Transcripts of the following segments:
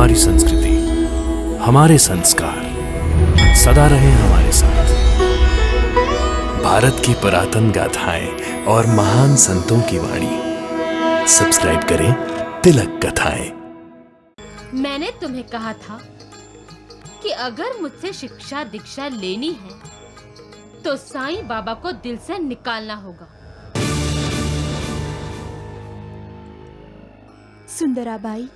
हमारी संस्कृति, हमारे संस्कार सदा रहे हमारे साथ। भारत की पुरातन गाथाएं और महान संतों की वाणी। सब्सक्राइब करें तिलक कथाएं। मैंने तुम्हें कहा था कि अगर मुझसे शिक्षा दीक्षा लेनी है तो साईं बाबा को दिल से निकालना होगा। सुंदराबाई,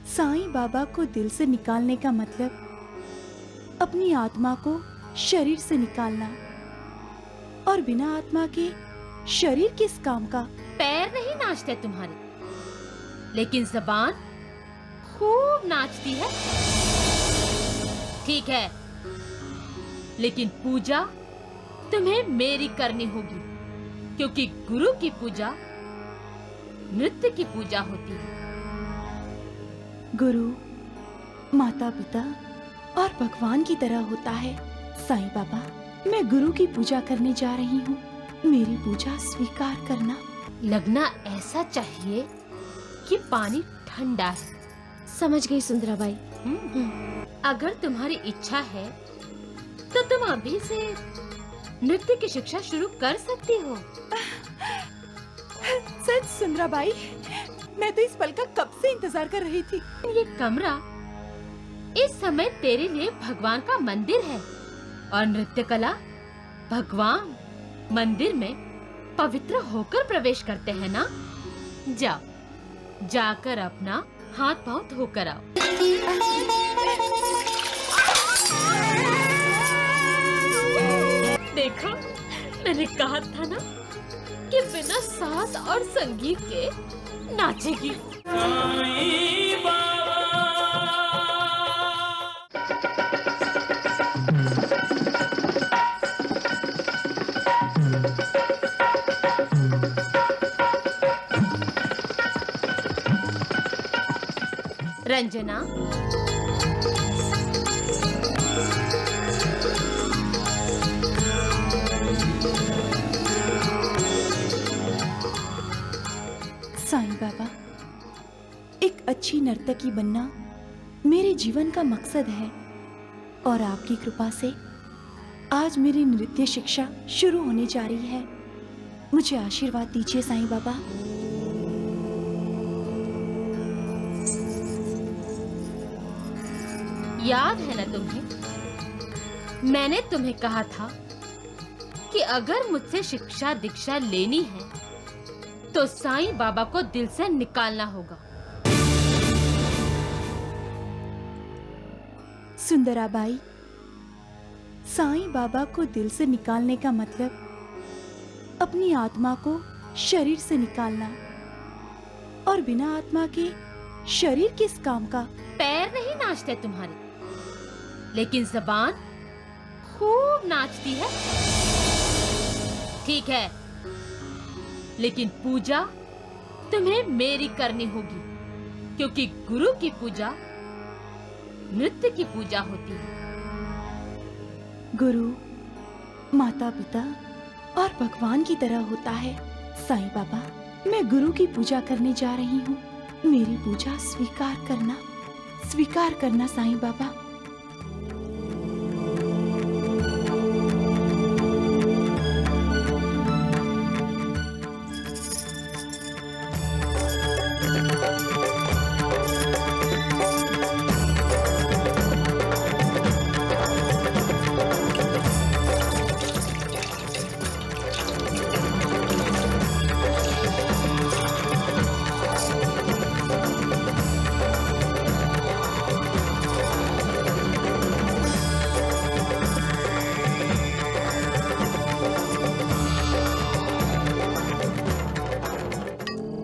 साईं बाबा को दिल से निकालने का मतलब अपनी आत्मा को शरीर से निकालना, और बिना आत्मा के शरीर किस काम का। पैर नहीं नाचते तुम्हारे, लेकिन जबान खूब नाचती है। ठीक है, लेकिन पूजा तुम्हें मेरी करनी होगी, क्योंकि गुरु की पूजा नृत्य की पूजा होती है। गुरु माता पिता और भगवान की तरह होता है। साईं बाबा, मैं गुरु की पूजा करने जा रही हूँ, मेरी पूजा स्वीकार करना। लगना ऐसा चाहिए कि पानी ठंडा है। समझ गई सुंदराबाई। अगर तुम्हारी इच्छा है तो तुम अभी से नृत्य की शिक्षा शुरू कर सकती हो। सच सुंदराबाई, मैं तो इस पल का कब से इंतजार कर रही थी। ये कमरा इस समय तेरे लिए भगवान का मंदिर है, और नृत्य कला भगवान मंदिर में पवित्र होकर प्रवेश करते हैं ना। जाकर अपना हाथ पांव धोकर आओ। देखो, मैंने कहा था ना कि बिना साज और संगीत के नाचेगी। रंजना, साईं बाबा, एक अच्छी नर्तकी बनना मेरे जीवन का मकसद है, और आपकी कृपा से आज मेरी नृत्य शिक्षा शुरू होने जा रही है। मुझे आशीर्वाद दीजिए साईं बाबा। याद है ना तुम्हें, मैंने तुम्हें कहा था कि अगर मुझसे शिक्षा दीक्षा लेनी है तो साईं बाबा को दिल से निकालना होगा। सुंदराबाई, साईं बाबा को दिल से निकालने का मतलब अपनी आत्मा को शरीर से निकालना, और बिना आत्मा के शरीर किस काम का। पैर नहीं नाचते तुम्हारे, लेकिन जबान खूब नाचती है। ठीक है, लेकिन पूजा तुम्हें मेरी करनी होगी, क्योंकि गुरु की पूजा नृत्य की पूजा होती है। गुरु माता पिता और भगवान की तरह होता है। साईं बाबा, मैं गुरु की पूजा करने जा रही हूँ, मेरी पूजा स्वीकार करना साईं बाबा।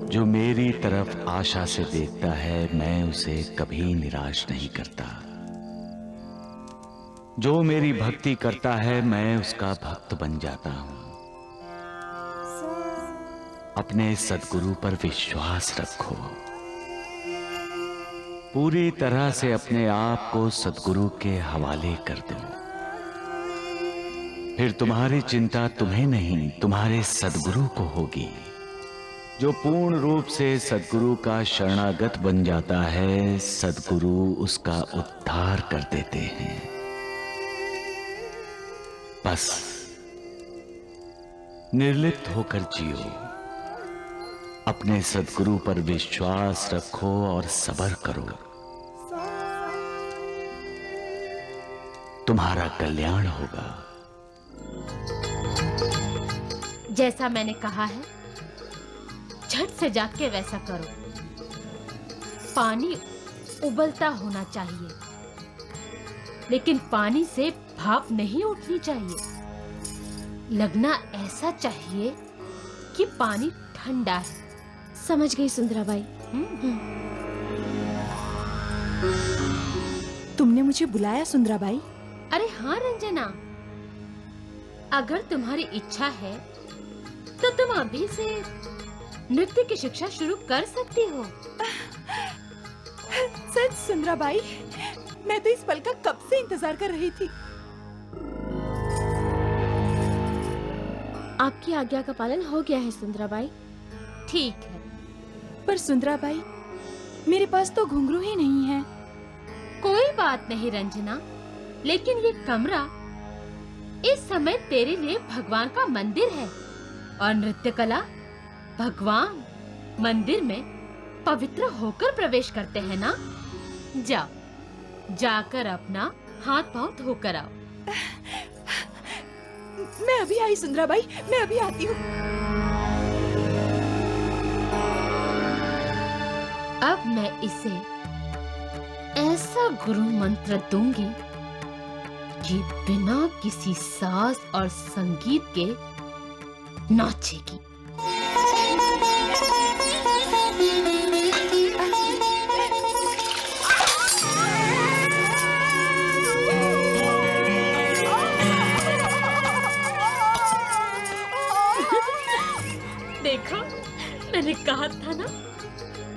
जो मेरी तरफ आशा से देखता है, मैं उसे कभी निराश नहीं करता। जो मेरी भक्ति करता है, मैं उसका भक्त बन जाता हूं। अपने सद्गुरु पर विश्वास रखो, पूरी तरह से अपने आप को सद्गुरु के हवाले कर दो। फिर तुम्हारी चिंता तुम्हें नहीं, तुम्हारे सद्गुरु को होगी। जो पूर्ण रूप से सद्गुरु का शरणागत बन जाता है, सद्गुरु उसका उद्धार कर देते हैं। बस निर्लिप्त होकर जियो, अपने सद्गुरु पर विश्वास रखो और सब्र करो। तुम्हारा कल्याण होगा। जैसा मैंने कहा है, झट से जाग के वैसा करो। पानी उबलता होना चाहिए, लेकिन पानी से भाप नहीं उठनी चाहिए। लगना ऐसा चाहिए कि पानी ठंडा है। समझ गई सुंदराबाई। तुमने मुझे बुलाया सुंदराबाई? अरे हाँ रंजना, अगर तुम्हारी इच्छा है तो तुम अभी से नृत्य की शिक्षा शुरू कर सकती हो। सच सुंदराबाई, मैं तो इस पल का कब से इंतजार कर रही थी। आपकी आज्ञा का पालन हो गया है सुंदराबाई। ठीक है, पर सुंदराबाई, मेरे पास तो घुंघरू ही नहीं है। कोई बात नहीं रंजना, लेकिन ये कमरा इस समय तेरे लिए भगवान का मंदिर है, और नृत्य कला भगवान मंदिर में पवित्र होकर प्रवेश करते हैं ना। जाओ, जाकर अपना हाथ पांव धोकर आओ। मैं अभी आई सुंदराबाई, मैं अभी आती हूँ। अब मैं इसे ऐसा गुरु मंत्र दूंगी कि बिना किसी साज और संगीत के नाचेगी। देखो, मैंने कहा था ना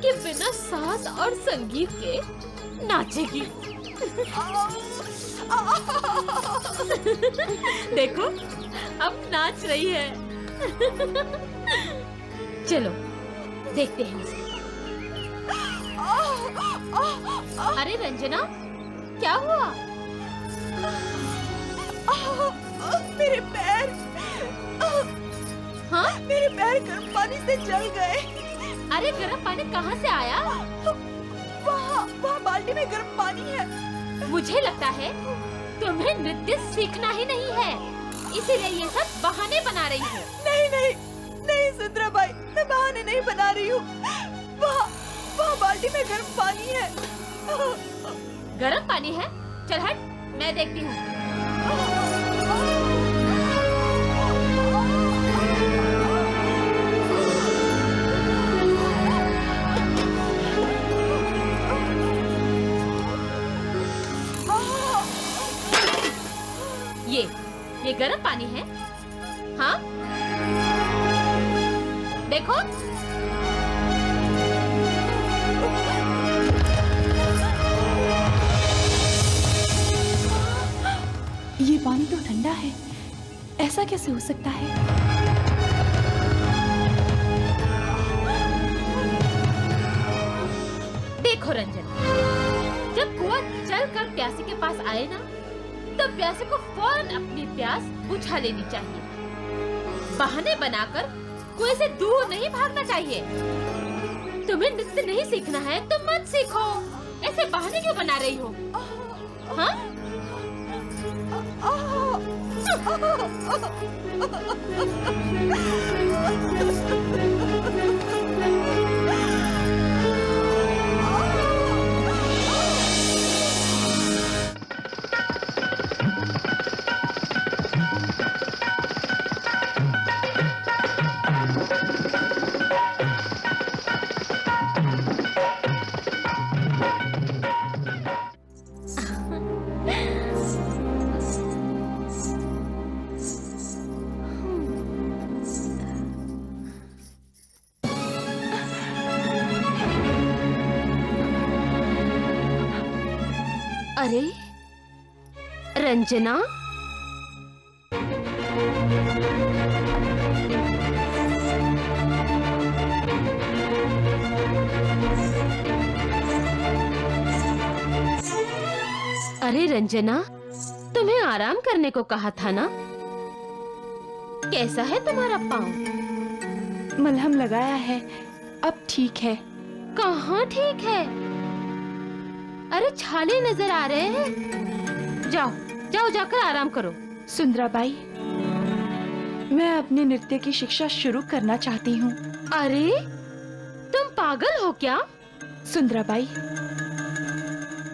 कि बिना साज और संगीत के नाचेगी। देखो, अब नाच रही है। चलो देखते हैं उसे। अरे रंजना, क्या हुआ? मेरे पैर, हाँ? मेरे पैर गर्म पानी से जल गए। अरे गर्म पानी कहाँ से आया? वहाँ बाल्टी में गर्म पानी है। मुझे लगता है तुम्हें नृत्य सीखना ही नहीं है, इसीलिए ये सब बहाने बना रही हो। नहीं नहीं नहीं सुंदराबाई, मैं बहाने नहीं बना रही हूँ। वहाँ बाल्टी में गर्म पानी है। गर्म पानी है? चल हट, मैं देखती हूँ। ये गर्म पानी है? हाँ, देखो। ये पानी तो ठंडा है, ऐसा कैसे हो सकता है? देखो रंजन, जब कुआं चलकर प्यासे के पास आए ना, तो प्यासे को फौरन अपनी प्यास बुझा लेनी चाहिए। बहाने बनाकर कुएं से दूर नहीं भागना चाहिए। तुम्हें नृत्य नहीं सीखना है तो मत सीखो। ऐसे बहाने क्यों बना रही हो? हाँ? अरे रंजना, अरे रंजना, तुम्हें आराम करने को कहा था ना? कैसा है तुम्हारा पाँव? मलहम लगाया है, अब ठीक है। कहाँ ठीक है? अरे छाले नजर आ रहे हैं। जाओ जाओ, जाकर आराम करो। सुंदराबाई, मैं अपने नृत्य की शिक्षा शुरू करना चाहती हूँ। अरे तुम पागल हो क्या? सुंदराबाई,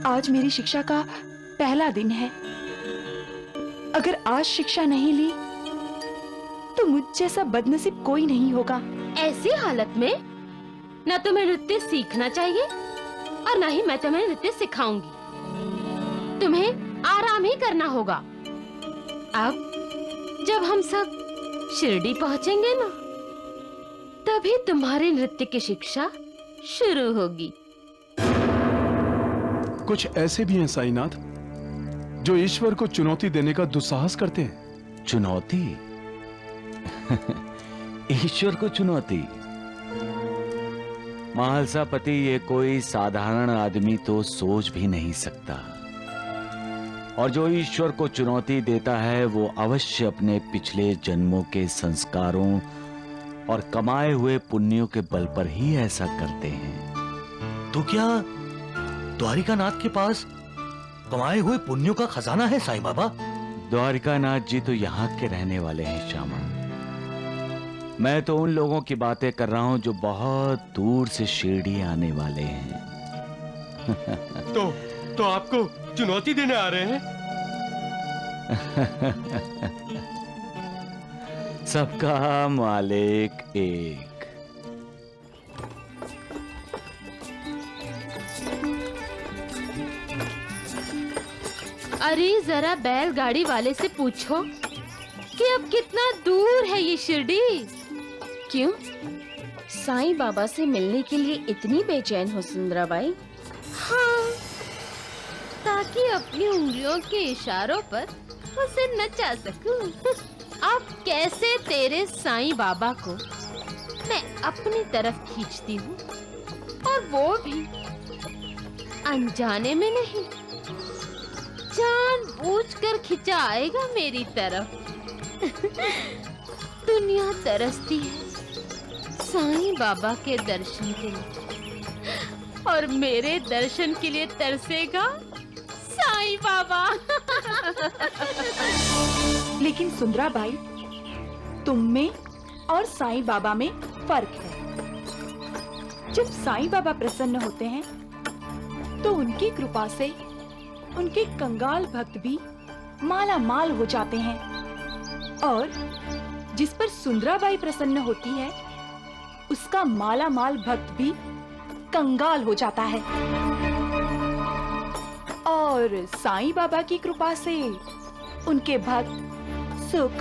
आज मेरी शिक्षा का पहला दिन है। अगर आज शिक्षा नहीं ली तो मुझ जैसा बदनसीब कोई नहीं होगा। ऐसी हालत में न तुम्हें नृत्य सीखना चाहिए और न ही मैं तुम्हें नृत्य सिखाऊंगी। तुम्हें आराम ही करना होगा। अब जब हम सब शिरडी पहुंचेंगे ना, तभी तुम्हारी नृत्य की शिक्षा शुरू होगी। कुछ ऐसे भी हैं साईनाथ जो ईश्वर को चुनौती देने का दुस्साहस करते हैं। चुनौती? ईश्वर को चुनौती? महालसापति, ये कोई साधारण आदमी तो सोच भी नहीं सकता। और जो ईश्वर को चुनौती देता है वो अवश्य अपने पिछले जन्मों के संस्कारों और कमाए हुए पुण्यों के बल पर ही ऐसा करते हैं। तो क्या द्वारिकानाथ के पास कमाए हुए पुण्यों का खजाना है साईं बाबा? द्वारिकानाथ जी तो यहाँ के रहने वाले हैं श्यामा। मैं तो उन लोगों की बातें कर रहा हूँ जो बहुत दूर से शिरडी आने वाले हैं। तो आपको चुनौती देने आ रहे हैं? सबका मालिक एक। अरे जरा बैलगाड़ी वाले से पूछो कि अब कितना दूर है ये शिरडी। क्यों? साईं बाबा से मिलने के लिए इतनी बेचैन हो सुंदराबाई? हाँ, ताकि अपनी उंगलियों के इशारों पर उसे नचा सकूं। अब कैसे तेरे साईं बाबा को मैं अपनी तरफ खींचती हूँ, और वो भी अनजाने में नहीं, जानबूझकर खिंचा आएगा मेरी तरफ। दुनिया तरसती है साईं बाबा के दर्शन के लिए, और मेरे दर्शन के लिए तरसेगा साईं बाबा। लेकिन सुंदराबाई, तुम में और साईं बाबा में फर्क है। जब साईं बाबा प्रसन्न होते हैं तो उनकी कृपा से उनके कंगाल भक्त भी माला माल हो जाते हैं, और जिस पर सुंदराबाई प्रसन्न होती है उसका माला माल भक्त भी कंगाल हो जाता है। और साईं बाबा की कृपा से उनके भक्त सुख,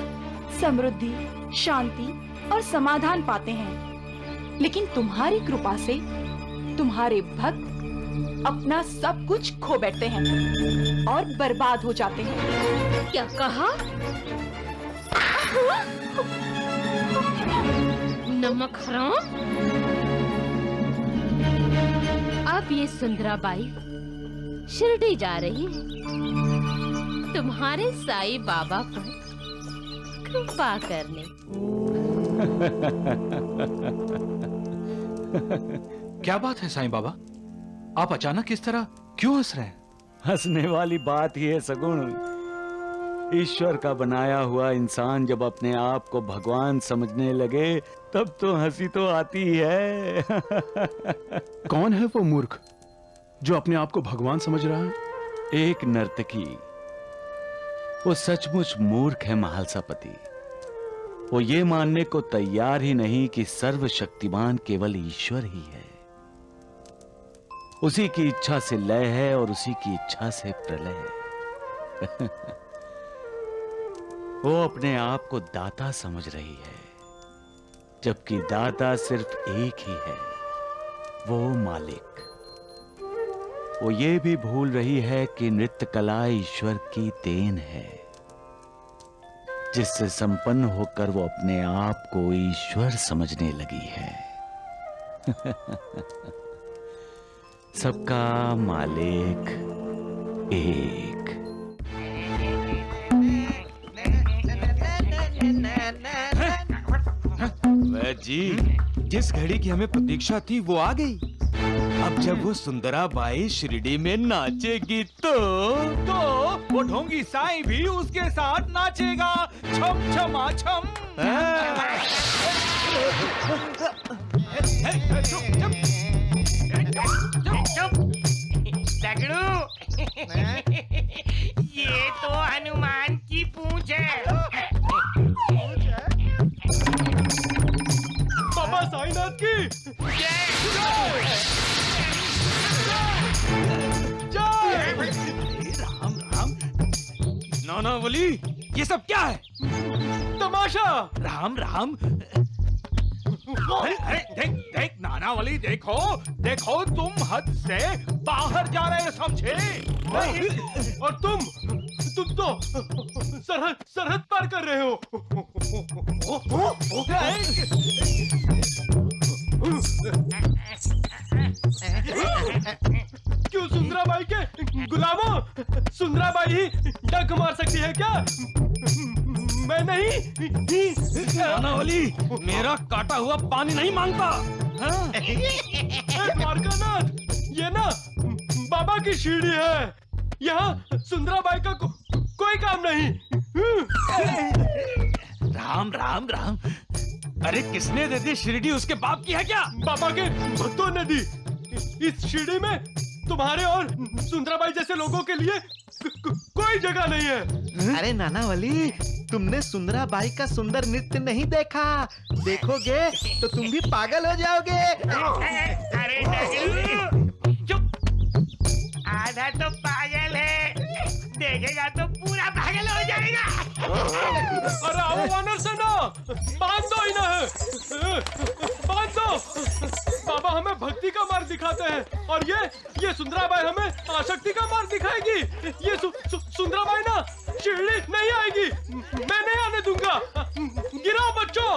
समृद्धि, शांति और समाधान पाते हैं। लेकिन तुम्हारी कृपा से तुम्हारे भक्त अपना सब कुछ खो बैठते हैं और बर्बाद हो जाते हैं। क्या कहा? नमक हराम। अब ये सुंदराबाई शिरडी जा रही है तुम्हारे साईं बाबा पर कृपा करने। क्या बात है साईं बाबा, आप अचानक इस तरह क्यों हंस रहे हैं? हंसने वाली बात ही है सगुण। ईश्वर का बनाया हुआ इंसान जब अपने आप को भगवान समझने लगे तब तो हंसी तो आती है। कौन है वो मूर्ख जो अपने आप को भगवान समझ रहा है? एक नर्तकी। वो सचमुच मूर्ख है महालसापति। वो ये मानने को तैयार ही नहीं कि सर्वशक्तिमान केवल ईश्वर ही है। उसी की इच्छा से लय है और उसी की इच्छा से प्रलय है। वो अपने आप को दाता समझ रही है, जबकि दाता सिर्फ एक ही है, वो मालिक। वो ये भी भूल रही है कि नृत्य कला ईश्वर की देन है, जिससे संपन्न होकर वो अपने आप को ईश्वर समझने लगी है। सबका मालिक एक। साईनाथ जी, जिस घड़ी की हमें प्रतीक्षा थी वो आ गई। अब जब वो सुंदराबाई शिरडी में नाचेगी तो वो ढोंगी साईं भी उसके साथ नाचेगा। छम छमा छम। ये तो हनुमान की पूंछ है। बाबा साईनाथ की राम राम। नानावली, ये सब क्या है? तमाशा। राम राम। अरे देख देख नानावली, देखो देखो, तुम हद से बाहर जा रहे हो, समझे? और तुम तो सरहद पार कर रहे हो। क्यों सुंदराबाई के गुलामों? सुंदराबाई ही डंक मार सकती है क्या? मैं नहीं। नानावली, मेरा काटा हुआ पानी नहीं मांगता। द्वारकानाथ, ये ना बाबा की सीढ़ी है। यहाँ सुंदराबाई का कोई काम नहीं। राम राम राम। अरे किसने दे दी शिरडी? उसके बाप की है क्या? बाबा के भक्तों ने दी। इस सीढ़ी में तुम्हारे और सुंदराबाई जैसे लोगों के लिए कोई जगह नहीं है। अरे नानावली, तुमने सुंदराबाई का सुंदर नृत्य नहीं देखा? देखोगे तो तुम भी पागल हो जाओगे। अरे नगरू, चुप। आधा तो पागल है, देखेगा तो पूरा पागल हो जाएगा। अरे आओ वानर सेना, बांध दो इन्हें, बांध दो। बाबा हमें भक्ति का मार्ग दिखाते हैं और ये सुंदराबाई हमें आसक्ति का मार्ग दिखाएगी। ये सुंदराबाई ना शिरडी नहीं आएगी। मैं नहीं आने दूंगा। गिराओ बच्चों।